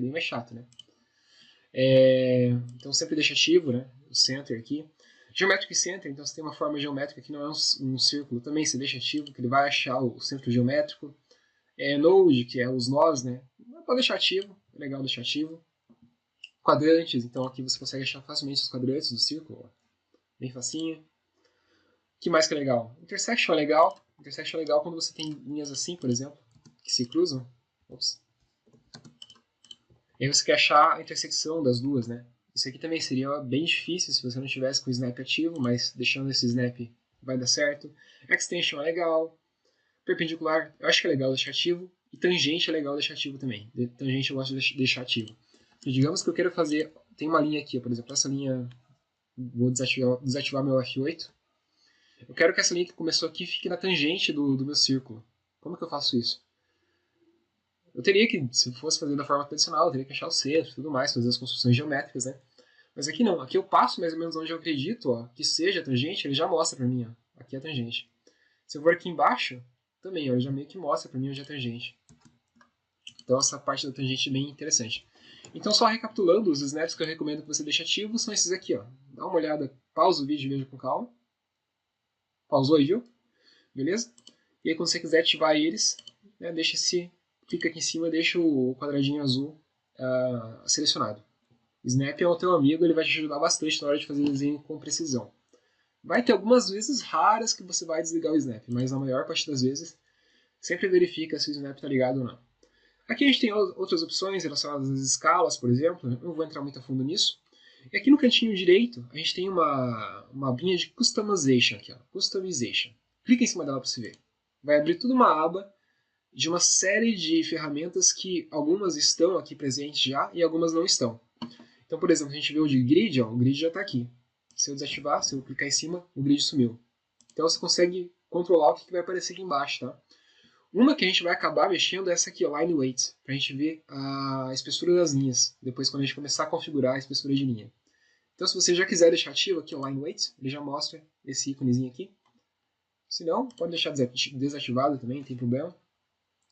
bem mais chato, né? Então sempre deixa ativo, né? O center aqui. Geometric Center, então você tem uma forma geométrica que não é um círculo também, você deixa ativo, que ele vai achar o centro geométrico. Node, que é os nós, né? Pode deixar ativo, é legal deixar ativo. Quadrantes, então aqui você consegue achar facilmente os quadrantes do círculo, ó. Bem facinho. O que mais que é legal? Intersection é legal. Intersection é legal quando você tem linhas assim, por exemplo, que se cruzam. Ops. E aí você quer achar a intersecção das duas, né? Isso aqui também seria bem difícil se você não tivesse com o snap ativo, mas deixando esse snap vai dar certo. Extension é legal. Perpendicular, eu acho que é legal deixar ativo. E tangente é legal deixar ativo também. Tangente eu gosto de deixar ativo. E digamos que eu quero fazer... Tem uma linha aqui, por exemplo, essa linha... Vou desativar meu F8. Eu quero que essa linha que começou aqui fique na tangente do meu círculo. Como que eu faço isso? Eu teria que, se fosse fazer da forma tradicional, eu teria que achar o centro e tudo mais, fazer as construções geométricas, né? Mas aqui não. Aqui eu passo mais ou menos onde eu acredito, ó, que seja a tangente, ele já mostra pra mim, ó. Aqui é a tangente. Se eu for aqui embaixo, também, ó, ele já meio que mostra pra mim onde é a tangente. Então essa parte da tangente é bem interessante. Então só recapitulando, os snaps que eu recomendo que você deixe ativos são esses aqui, ó. Dá uma olhada, pausa o vídeo e veja com calma. Pausou aí, viu? Beleza? E aí quando você quiser ativar eles, né, clica aqui em cima e deixa o quadradinho azul selecionado. Snap é o teu amigo, ele vai te ajudar bastante na hora de fazer desenho com precisão. Vai ter algumas vezes raras que você vai desligar o Snap, mas na maior parte das vezes, sempre verifica se o Snap está ligado ou não. Aqui a gente tem outras opções relacionadas às escalas, por exemplo, eu não vou entrar muito a fundo nisso. E aqui no cantinho direito, a gente tem uma abinha de Customization, aqui, ó, Customization. Clica em cima dela para você ver. Vai abrir toda uma aba de uma série de ferramentas que algumas estão aqui presentes já e algumas não estão. Então, por exemplo, a gente vê o de grid, ó, o grid já está aqui. Se eu desativar, se eu clicar em cima, o grid sumiu. Então você consegue controlar o que vai aparecer aqui embaixo, tá? Uma que a gente vai acabar mexendo é essa aqui, ó, Line Weight, para a gente ver a espessura das linhas, depois quando a gente começar a configurar a espessura de linha. Então se você já quiser deixar ativo aqui o Line Weight, ele já mostra esse íconezinho aqui. Se não, pode deixar desativado também, não tem problema.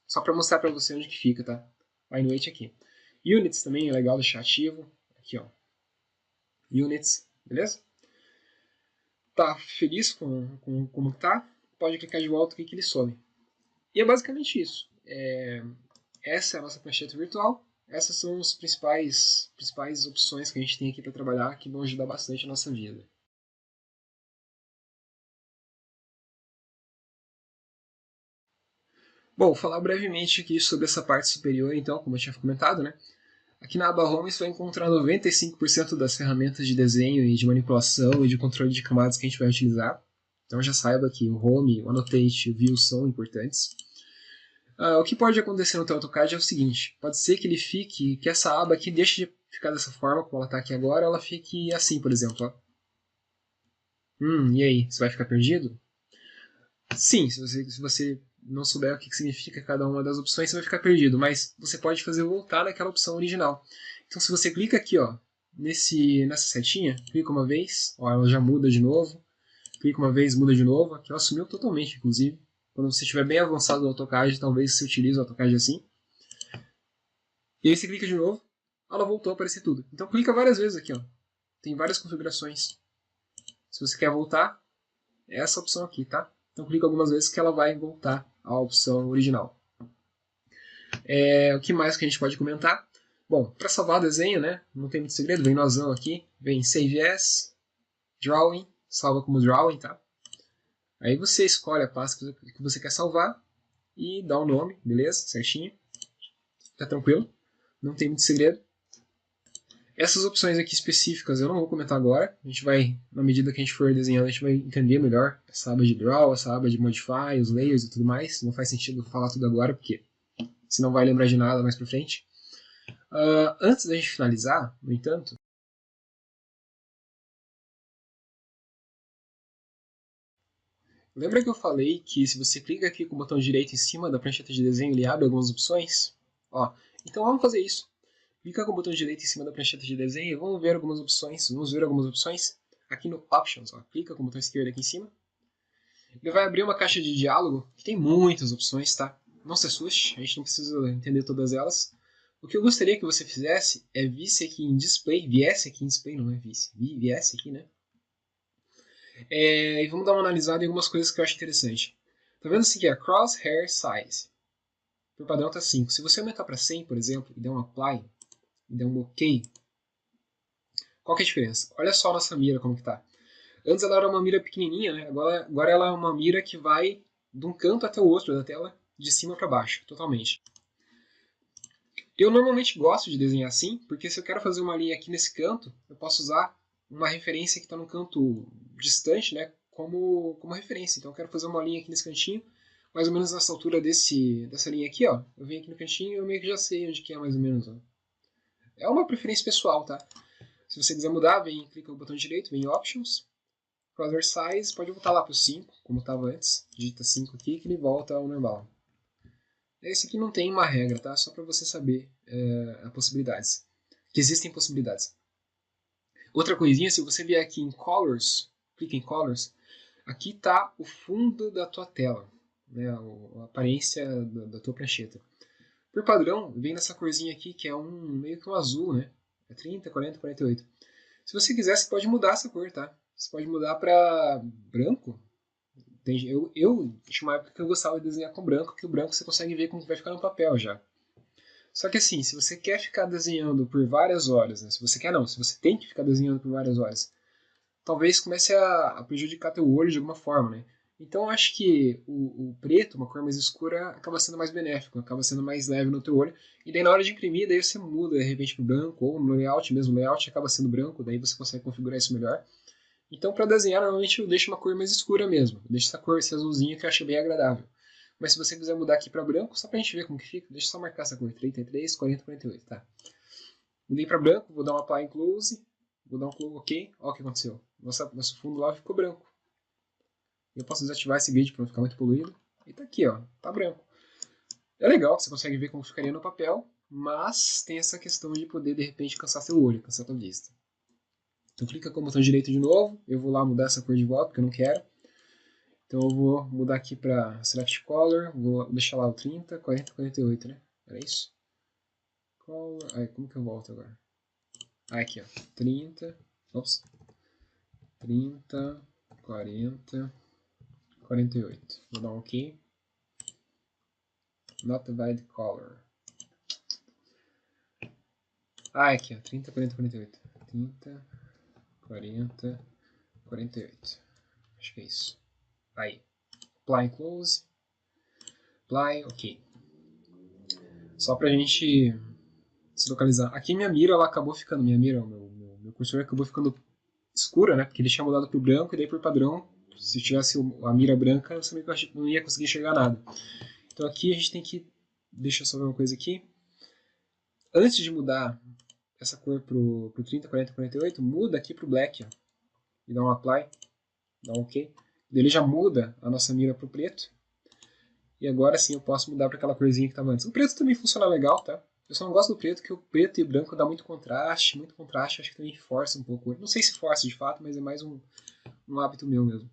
Só para mostrar para você onde que fica, tá? Line Weight aqui. Units também é legal deixar ativo. Aqui, ó. Units, beleza? Tá feliz com como tá? Pode clicar de volta aqui que ele some. E é basicamente isso. Essa é a nossa prancheta virtual. Essas são as principais opções que a gente tem aqui para trabalhar que vão ajudar bastante a nossa vida. Bom, falar brevemente aqui sobre essa parte superior, então, como eu tinha comentado, né? Aqui na aba Home você vai encontrar 95% das ferramentas de desenho e de manipulação e de controle de camadas que a gente vai utilizar. Então já saiba que o Home, o Annotate e o View são importantes. O que pode acontecer no teu AutoCAD é o seguinte, pode ser que ele fique, que essa aba aqui deixe de ficar dessa forma, como ela está aqui agora, ela fique assim, por exemplo. Ó. E aí, você vai ficar perdido? Sim, se você não souber o que significa cada uma das opções, você vai ficar perdido, mas você pode fazer voltar naquela opção original. Então se você clica aqui, ó, nessa setinha, clica uma vez, ó, ela já muda de novo, clica uma vez, muda de novo, aqui ela sumiu totalmente, inclusive. Quando você estiver bem avançado no AutoCAD, talvez você utilize o AutoCAD assim. E aí você clica de novo, ela voltou a aparecer tudo. Então clica várias vezes aqui, ó. Tem várias configurações. Se você quer voltar, é essa opção aqui, tá? Então clica algumas vezes que ela vai voltar à opção original. O que mais que a gente pode comentar? Bom, para salvar o desenho, né? Não tem muito segredo, vem nozão aqui, vem Save As, Drawing, salva como Drawing, tá? Aí você escolhe a pasta que você quer salvar e dá o nome, beleza? Certinho. Tá tranquilo, não tem muito segredo. Essas opções aqui específicas eu não vou comentar agora. A gente vai, na medida que a gente for desenhando, a gente vai entender melhor essa aba de Draw, essa aba de Modify, os layers e tudo mais. Não faz sentido falar tudo agora, porque você não vai lembrar de nada mais pra frente. Antes da gente finalizar, no entanto, lembra que eu falei que se você clica aqui com o botão direito em cima da prancheta de desenho, ele abre algumas opções? Ó, então vamos fazer isso. Clica com o botão direito em cima da prancheta de desenho e vamos ver algumas opções. Vamos ver algumas opções aqui no Options. Ó. Clica com o botão esquerdo aqui em cima. Ele vai abrir uma caixa de diálogo que tem muitas opções, tá? Não se assuste, a gente não precisa entender todas elas. O que eu gostaria que você fizesse é viesse aqui em display, não é viesse aqui, né? E vamos dar uma analisada em algumas coisas que eu acho interessante. Tá vendo isso aqui? Crosshair Size. Por padrão tá 5. Se você aumentar para 100, por exemplo, e der um Apply, e der um OK, qual que é a diferença? Olha só a nossa mira como que tá. Antes ela era uma mira pequenininha, né? Agora ela é uma mira que vai de um canto até o outro da tela, de cima para baixo, totalmente. Eu normalmente gosto de desenhar assim, porque se eu quero fazer uma linha aqui nesse canto, eu posso usar uma referência que está no canto distante, né, como referência. Então eu quero fazer uma linha aqui nesse cantinho, mais ou menos nessa altura dessa linha aqui, ó. Eu venho aqui no cantinho e eu meio que já sei onde que é mais ou menos. Ó. É uma preferência pessoal, tá? Se você quiser mudar, clica no botão direito, vem em Options, Crosshair Size, pode voltar lá para o 5, como estava antes. Digita 5 aqui que ele volta ao normal. Esse aqui não tem uma regra, tá? Só para você saber as possibilidades. Que existem possibilidades. Outra coisinha, se você vier aqui em Colors, clica em Colors, aqui está o fundo da tua tela, né? A aparência da tua prancheta. Por padrão, vem nessa corzinha aqui, que é meio que um azul, né? É 30, 40, 48. Se você quiser, você pode mudar essa cor, tá? Você pode mudar para branco. Tinha uma época que eu gostava de desenhar com branco, que o branco você consegue ver como vai ficar no papel já. Só que assim, se você quer ficar desenhando por várias horas, né? Se você quer não, se você tem que ficar desenhando por várias horas, talvez comece a prejudicar teu olho de alguma forma, né? Então eu acho que o preto, uma cor mais escura, acaba sendo mais benéfico, acaba sendo mais leve no teu olho. E daí na hora de imprimir, daí você muda de repente pro branco, ou no layout mesmo, o layout acaba sendo branco, daí você consegue configurar isso melhor. Então, para desenhar, normalmente eu deixo uma cor mais escura mesmo. Eu deixo essa cor, esse azulzinho que eu acho bem agradável. Mas se você quiser mudar aqui para branco, só para a gente ver como que fica, deixa eu só marcar essa cor. 33, 40, 48, tá. Mudei para branco, vou dar um Apply em Close, vou dar um Close OK. Olha o que aconteceu. Nosso fundo lá ficou branco. Eu posso desativar esse vídeo para não ficar muito poluído. E tá aqui, ó, tá branco. É legal que você consegue ver como ficaria no papel, mas tem essa questão de poder, de repente, cansar seu olho, cansar sua vista. Então clica com o botão direito de novo, eu vou lá mudar essa cor de volta, porque eu não quero. Então eu vou mudar aqui para Select Color, vou deixar lá o 30, 40, 48, né? Era isso? Color, como que eu volto agora? Aqui, ó, 30, ops, 30, 40, 48. Vou dar um OK. Not valid color. Aqui, ó, 30, 40, 48. 30, 40, 48. Acho que é isso. Aí. Apply Close. Apply, OK. Só pra gente se localizar. Aqui minha mira, ela acabou ficando, meu cursor acabou ficando escura, né? Porque ele tinha mudado pro branco e daí por padrão, se tivesse a mira branca, você não ia conseguir enxergar nada. Então aqui a gente tem que, deixa eu só ver uma coisa aqui. Antes de mudar essa cor pro 30, 40, 48, muda aqui pro black, ó, e dá um apply, dá um OK. Ele já muda a nossa mira pro preto. E agora sim eu posso mudar para aquela corzinha que estava antes. O preto também funciona legal, tá? Eu só não gosto do preto, porque o preto e o branco dá muito contraste, acho que também força um pouco. Não sei se força de fato, mas é mais um hábito meu mesmo.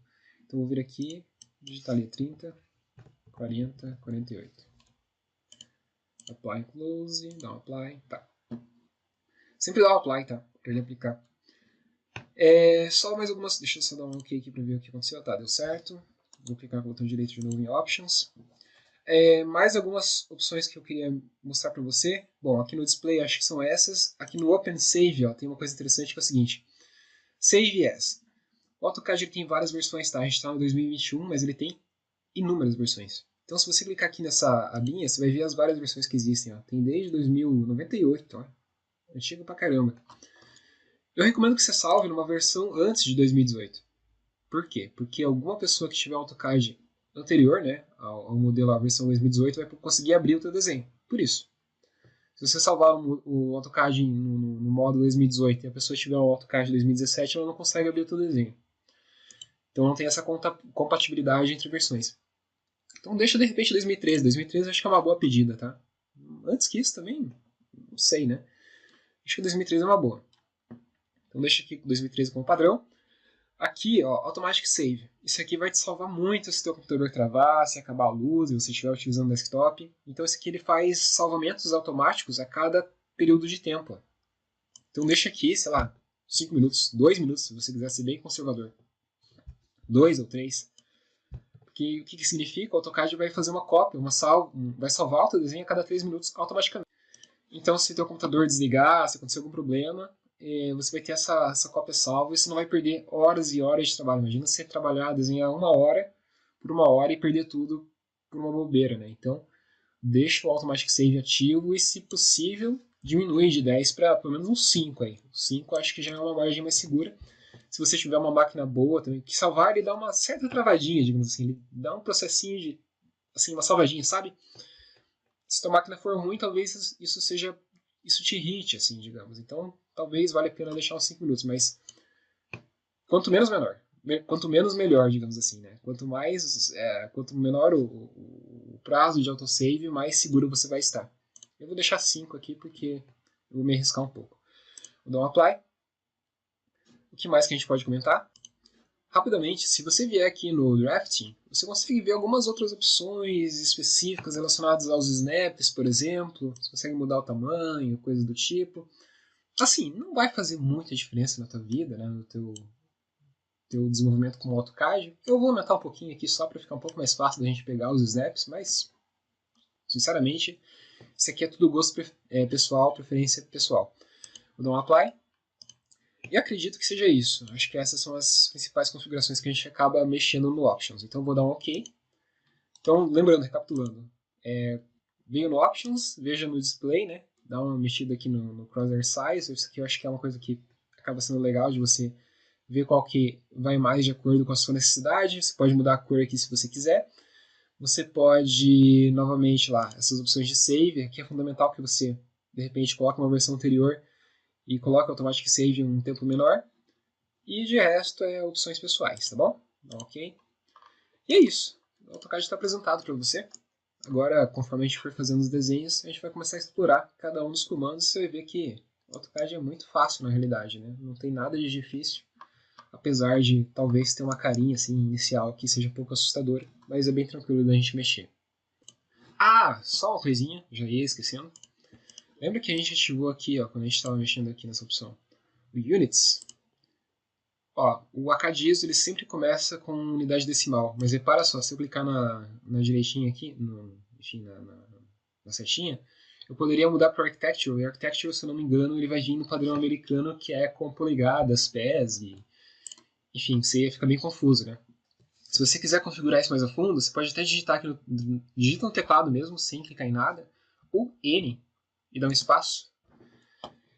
Então vou vir aqui, digitar ali 30, 40, 48. Apply Close, dá um Apply, tá. Sempre dá um Apply, tá? Pra ele aplicar. Só mais algumas, deixa eu só dar um OK aqui pra ver o que aconteceu. Tá, deu certo. Vou clicar com o botão direito de novo em Options. Mais algumas opções que eu queria mostrar para você. Bom, aqui no display acho que são essas. Aqui no Open Save, ó, tem uma coisa interessante que é o seguinte. Save As. O AutoCAD tem várias versões, tá? A gente está no 2021, mas ele tem inúmeras versões. Então, se você clicar aqui nessa abinha, você vai ver as várias versões que existem. Ó. Tem desde 2098, ó. Antigo pra caramba. Eu recomendo que você salve numa versão antes de 2018. Por quê? Porque alguma pessoa que tiver AutoCAD anterior, né, ao modelo, a versão 2018, vai conseguir abrir o teu desenho. Por isso. Se você salvar o AutoCAD no modo 2018 e a pessoa tiver o AutoCAD 2017, ela não consegue abrir o teu desenho. Então não tem essa compatibilidade entre versões. Então deixa de repente 2013. 2013 acho que é uma boa pedida, tá? Antes que isso também, não sei, né? Acho que 2013 é uma boa. Então deixa aqui 2013 como padrão. Aqui, ó, Automatic Save. Isso aqui vai te salvar muito se o teu computador travar, se acabar a luz e você estiver utilizando o desktop. Então esse aqui ele faz salvamentos automáticos a cada período de tempo. Então deixa aqui, sei lá, 5 minutos, 2 minutos, se você quiser ser bem conservador. 2 ou 3. Porque o que significa? O AutoCAD vai fazer uma cópia, vai salvar o teu desenho a cada 3 minutos automaticamente. Então, se o teu computador desligar, se acontecer algum problema, você vai ter essa cópia salva e você não vai perder horas e horas de trabalho. Imagina você trabalhar, desenhar 1 hora por 1 hora e perder tudo por uma bobeira, né? Então, deixa o Automatic Save ativo e, se possível, diminui de 10 para pelo menos uns 5 aí. 5 acho que já é uma margem mais segura. Se você tiver uma máquina boa também, que salvar ele dá uma certa travadinha, digamos assim, ele dá um processinho de, assim, uma salvadinha, sabe? Se tua máquina for ruim, talvez isso te irrite, assim, digamos. Então, talvez valha a pena deixar uns 5 minutos, mas quanto menos menor. Quanto menos melhor, digamos assim, né? Quanto menor o prazo de autosave, mais seguro você vai estar. Eu vou deixar 5 aqui porque eu vou me arriscar um pouco. Vou dar um apply. O que mais que a gente pode comentar? Rapidamente, se você vier aqui no Drafting, você consegue ver algumas outras opções específicas relacionadas aos snaps, por exemplo. Você consegue mudar o tamanho, coisas do tipo. Assim, não vai fazer muita diferença na tua vida, né, no teu desenvolvimento com o AutoCAD. Eu vou aumentar um pouquinho aqui só para ficar um pouco mais fácil da gente pegar os snaps, mas, sinceramente, isso aqui é tudo gosto pessoal, preferência pessoal. Vou dar um Apply. E acredito que seja isso. Acho que essas são as principais configurações que a gente acaba mexendo no Options. Então vou dar um OK. Então, lembrando, recapitulando. Venho no Options, veja no Display, né? Dá uma mexida aqui no Crosshair Size. Isso aqui eu acho que é uma coisa que acaba sendo legal de você ver qual que vai mais de acordo com a sua necessidade. Você pode mudar a cor aqui se você quiser. Você pode, novamente, lá, essas opções de save. Aqui é fundamental que você, de repente, coloque uma versão anterior e coloque Automatic Save em um tempo menor. E de resto é opções pessoais, tá bom? Ok. E é isso. O AutoCAD está apresentado para você. Agora, conforme a gente for fazendo os desenhos, a gente vai começar a explorar cada um dos comandos e você vai ver que o AutoCAD é muito fácil na realidade, né? Não tem nada de difícil, apesar de talvez ter uma carinha assim, inicial que seja um pouco assustadora, mas é bem tranquilo da gente mexer. Ah, só uma coisinha, já ia esquecendo. Lembra que a gente ativou aqui, ó, quando a gente estava mexendo aqui nessa opção, o Units? Ó, o ACAD-ISO ele sempre começa com unidade decimal, mas repara só, se eu clicar na direitinha aqui, enfim, na setinha, eu poderia mudar para o Architectural, e o Architectural, se eu não me engano, ele vai vir no padrão americano, que é com polegadas, pés, e enfim, você fica bem confuso, né? Se você quiser configurar isso mais a fundo, você pode até digitar aqui digita no teclado mesmo, sem clicar em nada, ou N, e dar um espaço.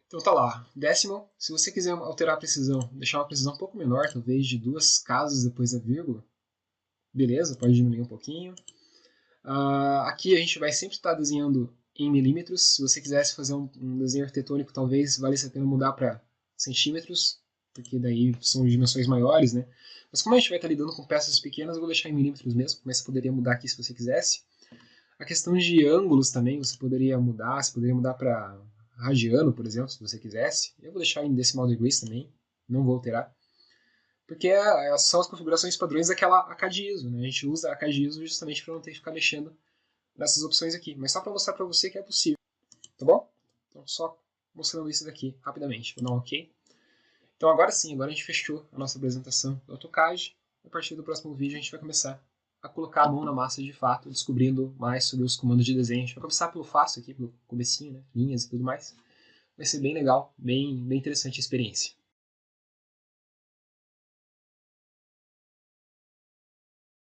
Então tá lá, decimal. Se você quiser alterar a precisão, deixar uma precisão um pouco menor, talvez de 2 casas depois da vírgula, beleza, pode diminuir um pouquinho. Aqui a gente vai sempre estar desenhando em milímetros. Se você quisesse fazer um desenho arquitetônico, talvez valesse a pena mudar para centímetros, porque daí são dimensões maiores, né? Mas como a gente vai estar lidando com peças pequenas, eu vou deixar em milímetros mesmo, mas você poderia mudar aqui se você quisesse. A questão de ângulos também, você poderia mudar para radiano, por exemplo, se você quisesse. Eu vou deixar em decimal degrees também, não vou alterar. Porque são as configurações padrões daquela ACAD-ISO, né? A gente usa a ACAD-ISO justamente para não ter que ficar mexendo nessas opções aqui. Mas só para mostrar para você que é possível, tá bom? Então só mostrando isso daqui rapidamente. Vou dar um OK. Então agora sim, agora a gente fechou a nossa apresentação do AutoCAD. A partir do próximo vídeo a gente vai começar a colocar a mão na massa de fato, descobrindo mais sobre os comandos de desenho. A gente vai começar pelo fácil aqui, pelo comecinho, né? Linhas e tudo mais. Vai ser bem legal, bem interessante a experiência.